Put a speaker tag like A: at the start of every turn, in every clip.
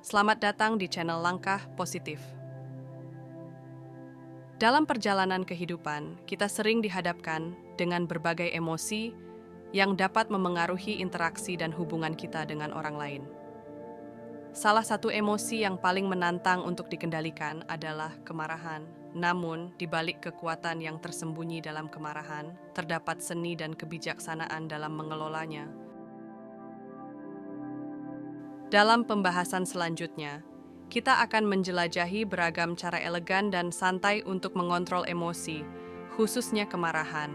A: Selamat datang di channel Langkah Positif. Dalam perjalanan kehidupan, kita sering dihadapkan dengan berbagai emosi yang dapat memengaruhi interaksi dan hubungan kita dengan orang lain. Salah satu emosi yang paling menantang untuk dikendalikan adalah kemarahan. Namun, di balik kekuatan yang tersembunyi dalam kemarahan, terdapat seni dan kebijaksanaan dalam mengelolanya. Dalam pembahasan selanjutnya, kita akan menjelajahi beragam cara elegan dan santai untuk mengontrol emosi, khususnya kemarahan.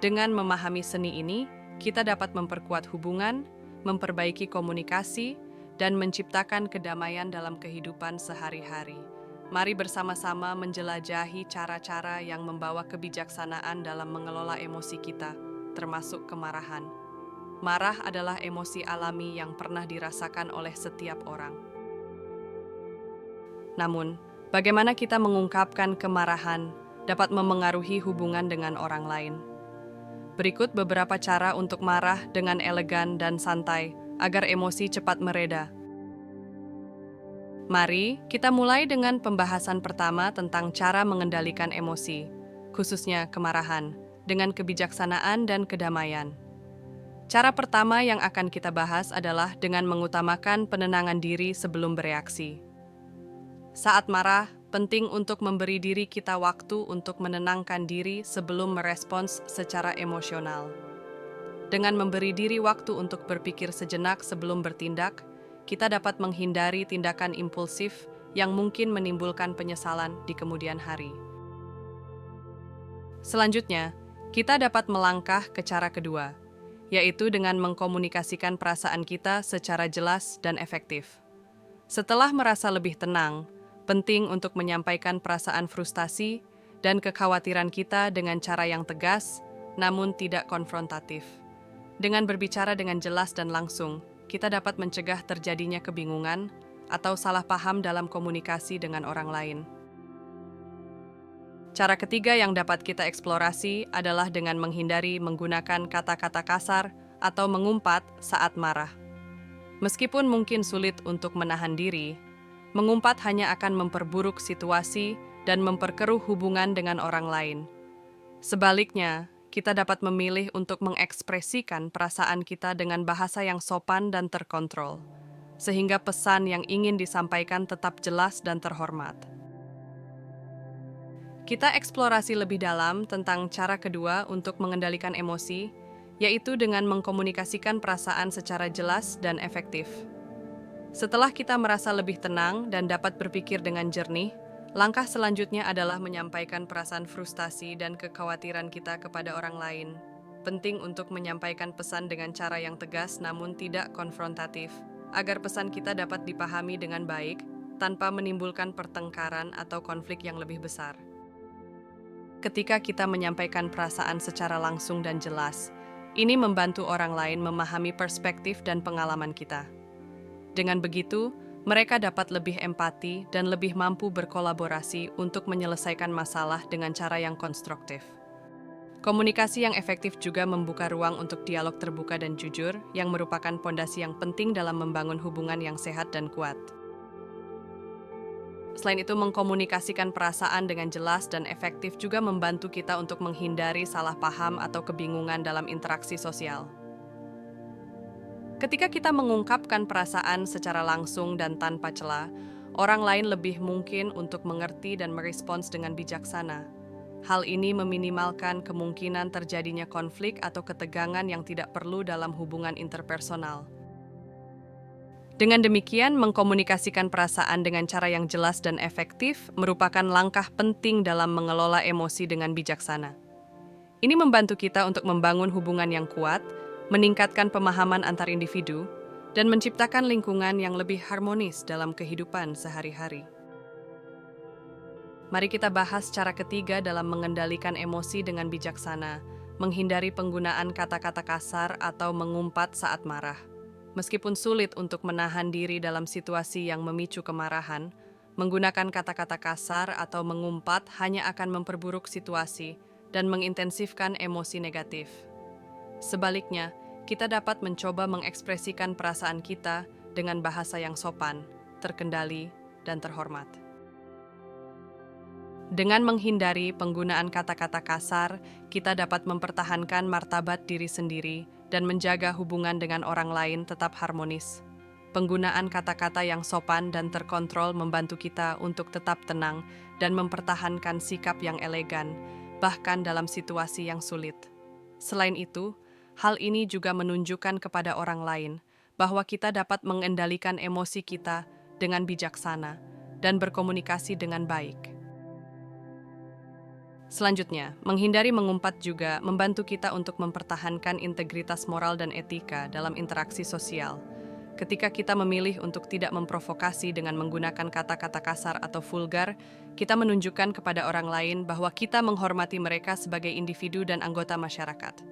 A: Dengan memahami seni ini, kita dapat memperkuat hubungan, memperbaiki komunikasi, dan menciptakan kedamaian dalam kehidupan sehari-hari. Mari bersama-sama menjelajahi cara-cara yang membawa kebijaksanaan dalam mengelola emosi kita, termasuk kemarahan. Marah adalah emosi alami yang pernah dirasakan oleh setiap orang. Namun, bagaimana kita mengungkapkan kemarahan dapat memengaruhi hubungan dengan orang lain. Berikut beberapa cara untuk marah dengan elegan dan santai agar emosi cepat mereda. Mari kita mulai dengan pembahasan pertama tentang cara mengendalikan emosi, khususnya kemarahan, dengan kebijaksanaan dan kedamaian. Cara pertama yang akan kita bahas adalah dengan mengutamakan penenangan diri sebelum bereaksi. Saat marah, penting untuk memberi diri kita waktu untuk menenangkan diri sebelum merespons secara emosional. Dengan memberi diri waktu untuk berpikir sejenak sebelum bertindak, kita dapat menghindari tindakan impulsif yang mungkin menimbulkan penyesalan di kemudian hari. Selanjutnya, kita dapat melangkah ke cara kedua, yaitu dengan mengkomunikasikan perasaan kita secara jelas dan efektif. Setelah merasa lebih tenang, penting untuk menyampaikan perasaan frustasi dan kekhawatiran kita dengan cara yang tegas, namun tidak konfrontatif. Dengan berbicara dengan jelas dan langsung, kita dapat mencegah terjadinya kebingungan atau salah paham dalam komunikasi dengan orang lain. Cara ketiga yang dapat kita eksplorasi adalah dengan menghindari menggunakan kata-kata kasar atau mengumpat saat marah. Meskipun mungkin sulit untuk menahan diri, mengumpat hanya akan memperburuk situasi dan memperkeruh hubungan dengan orang lain. Sebaliknya, kita dapat memilih untuk mengekspresikan perasaan kita dengan bahasa yang sopan dan terkontrol, sehingga pesan yang ingin disampaikan tetap jelas dan terhormat. Kita eksplorasi lebih dalam tentang cara kedua untuk mengendalikan emosi, yaitu dengan mengkomunikasikan perasaan secara jelas dan efektif. Setelah kita merasa lebih tenang dan dapat berpikir dengan jernih, langkah selanjutnya adalah menyampaikan perasaan frustasi dan kekhawatiran kita kepada orang lain. Penting untuk menyampaikan pesan dengan cara yang tegas namun tidak konfrontatif, agar pesan kita dapat dipahami dengan baik tanpa menimbulkan pertengkaran atau konflik yang lebih besar. Ketika kita menyampaikan perasaan secara langsung dan jelas, ini membantu orang lain memahami perspektif dan pengalaman kita. Dengan begitu, mereka dapat lebih empati dan lebih mampu berkolaborasi untuk menyelesaikan masalah dengan cara yang konstruktif. Komunikasi yang efektif juga membuka ruang untuk dialog terbuka dan jujur, yang merupakan pondasi yang penting dalam membangun hubungan yang sehat dan kuat. Selain itu, mengkomunikasikan perasaan dengan jelas dan efektif juga membantu kita untuk menghindari salah paham atau kebingungan dalam interaksi sosial. Ketika kita mengungkapkan perasaan secara langsung dan tanpa celah, orang lain lebih mungkin untuk mengerti dan merespons dengan bijaksana. Hal ini meminimalkan kemungkinan terjadinya konflik atau ketegangan yang tidak perlu dalam hubungan interpersonal. Dengan demikian, mengkomunikasikan perasaan dengan cara yang jelas dan efektif merupakan langkah penting dalam mengelola emosi dengan bijaksana. Ini membantu kita untuk membangun hubungan yang kuat, meningkatkan pemahaman antar individu, dan menciptakan lingkungan yang lebih harmonis dalam kehidupan sehari-hari. Mari kita bahas cara ketiga dalam mengendalikan emosi dengan bijaksana, menghindari penggunaan kata-kata kasar atau mengumpat saat marah. Meskipun sulit untuk menahan diri dalam situasi yang memicu kemarahan, menggunakan kata-kata kasar atau mengumpat hanya akan memperburuk situasi dan mengintensifkan emosi negatif. Sebaliknya, kita dapat mencoba mengekspresikan perasaan kita dengan bahasa yang sopan, terkendali, dan terhormat. Dengan menghindari penggunaan kata-kata kasar, kita dapat mempertahankan martabat diri sendiri dan menjaga hubungan dengan orang lain tetap harmonis. Penggunaan kata-kata yang sopan dan terkontrol membantu kita untuk tetap tenang dan mempertahankan sikap yang elegan, bahkan dalam situasi yang sulit. Selain itu, hal ini juga menunjukkan kepada orang lain bahwa kita dapat mengendalikan emosi kita dengan bijaksana dan berkomunikasi dengan baik. Selanjutnya, menghindari mengumpat juga membantu kita untuk mempertahankan integritas moral dan etika dalam interaksi sosial. Ketika kita memilih untuk tidak memprovokasi dengan menggunakan kata-kata kasar atau vulgar, kita menunjukkan kepada orang lain bahwa kita menghormati mereka sebagai individu dan anggota masyarakat.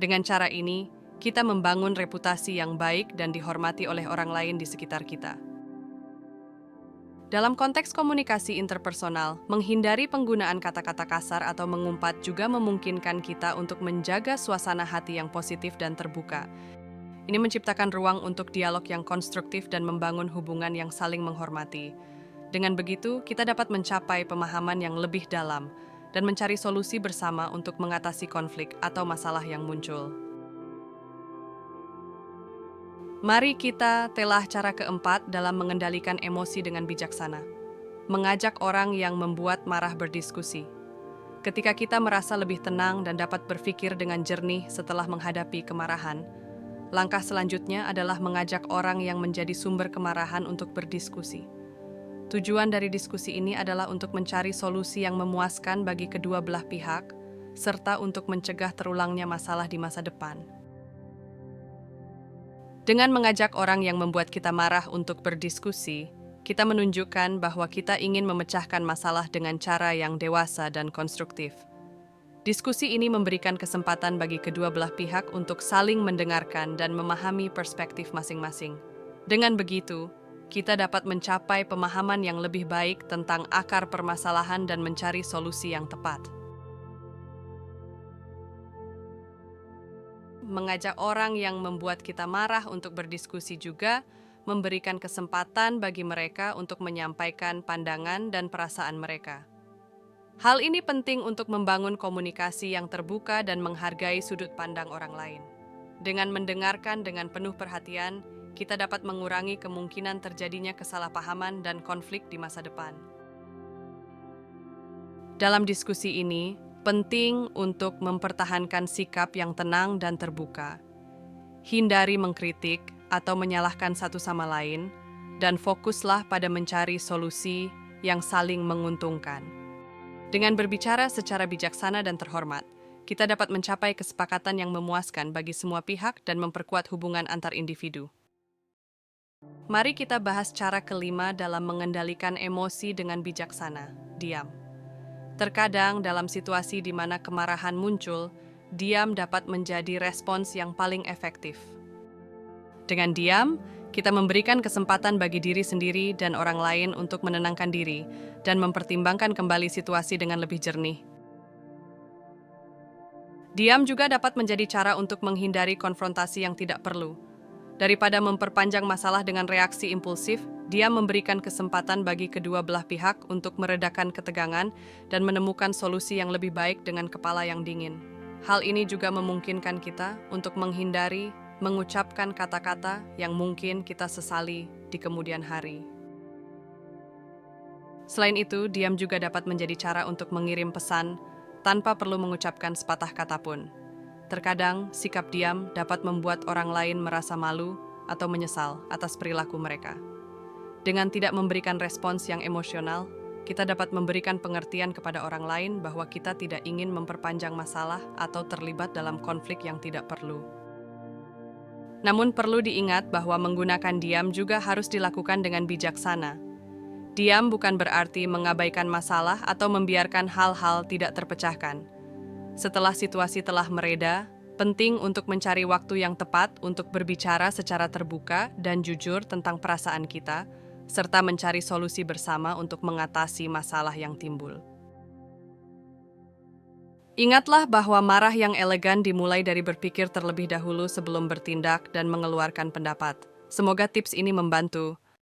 A: Dengan cara ini, kita membangun reputasi yang baik dan dihormati oleh orang lain di sekitar kita. Dalam konteks komunikasi interpersonal, menghindari penggunaan kata-kata kasar atau mengumpat juga memungkinkan kita untuk menjaga suasana hati yang positif dan terbuka. Ini menciptakan ruang untuk dialog yang konstruktif dan membangun hubungan yang saling menghormati. Dengan begitu, kita dapat mencapai pemahaman yang lebih dalam dan mencari solusi bersama untuk mengatasi konflik atau masalah yang muncul. Mari kita telah cara keempat dalam mengendalikan emosi dengan bijaksana. Mengajak orang yang membuat marah berdiskusi. Ketika kita merasa lebih tenang dan dapat berpikir dengan jernih setelah menghadapi kemarahan, langkah selanjutnya adalah mengajak orang yang menjadi sumber kemarahan untuk berdiskusi. Tujuan dari diskusi ini adalah untuk mencari solusi yang memuaskan bagi kedua belah pihak, serta untuk mencegah terulangnya masalah di masa depan. Dengan mengajak orang yang membuat kita marah untuk berdiskusi, kita menunjukkan bahwa kita ingin memecahkan masalah dengan cara yang dewasa dan konstruktif. Diskusi ini memberikan kesempatan bagi kedua belah pihak untuk saling mendengarkan dan memahami perspektif masing-masing. Dengan begitu, kita dapat mencapai pemahaman yang lebih baik tentang akar permasalahan dan mencari solusi yang tepat. Mengajak orang yang membuat kita marah untuk berdiskusi juga memberikan kesempatan bagi mereka untuk menyampaikan pandangan dan perasaan mereka. Hal ini penting untuk membangun komunikasi yang terbuka dan menghargai sudut pandang orang lain. Dengan mendengarkan dengan penuh perhatian, kita dapat mengurangi kemungkinan terjadinya kesalahpahaman dan konflik di masa depan. Dalam diskusi ini, penting untuk mempertahankan sikap yang tenang dan terbuka. Hindari mengkritik atau menyalahkan satu sama lain, dan fokuslah pada mencari solusi yang saling menguntungkan. Dengan berbicara secara bijaksana dan terhormat, kita dapat mencapai kesepakatan yang memuaskan bagi semua pihak dan memperkuat hubungan antar individu. Mari kita bahas cara kelima dalam mengendalikan emosi dengan bijaksana, diam. Terkadang dalam situasi di mana kemarahan muncul, diam dapat menjadi respons yang paling efektif. Dengan diam, kita memberikan kesempatan bagi diri sendiri dan orang lain untuk menenangkan diri dan mempertimbangkan kembali situasi dengan lebih jernih. Diam juga dapat menjadi cara untuk menghindari konfrontasi yang tidak perlu. Daripada memperpanjang masalah dengan reaksi impulsif, dia memberikan kesempatan bagi kedua belah pihak untuk meredakan ketegangan dan menemukan solusi yang lebih baik dengan kepala yang dingin. Hal ini juga memungkinkan kita untuk menghindari mengucapkan kata-kata yang mungkin kita sesali di kemudian hari. Selain itu, diam juga dapat menjadi cara untuk mengirim pesan tanpa perlu mengucapkan sepatah kata pun. Terkadang, sikap diam dapat membuat orang lain merasa malu atau menyesal atas perilaku mereka. Dengan tidak memberikan respons yang emosional, kita dapat memberikan pengertian kepada orang lain bahwa kita tidak ingin memperpanjang masalah atau terlibat dalam konflik yang tidak perlu. Namun perlu diingat bahwa menggunakan diam juga harus dilakukan dengan bijaksana. Diam bukan berarti mengabaikan masalah atau membiarkan hal-hal tidak terpecahkan. Setelah situasi telah mereda, penting untuk mencari waktu yang tepat untuk berbicara secara terbuka dan jujur tentang perasaan kita, serta mencari solusi bersama untuk mengatasi masalah yang timbul. Ingatlah bahwa marah yang elegan dimulai dari berpikir terlebih dahulu sebelum bertindak dan mengeluarkan pendapat. Semoga tips ini membantu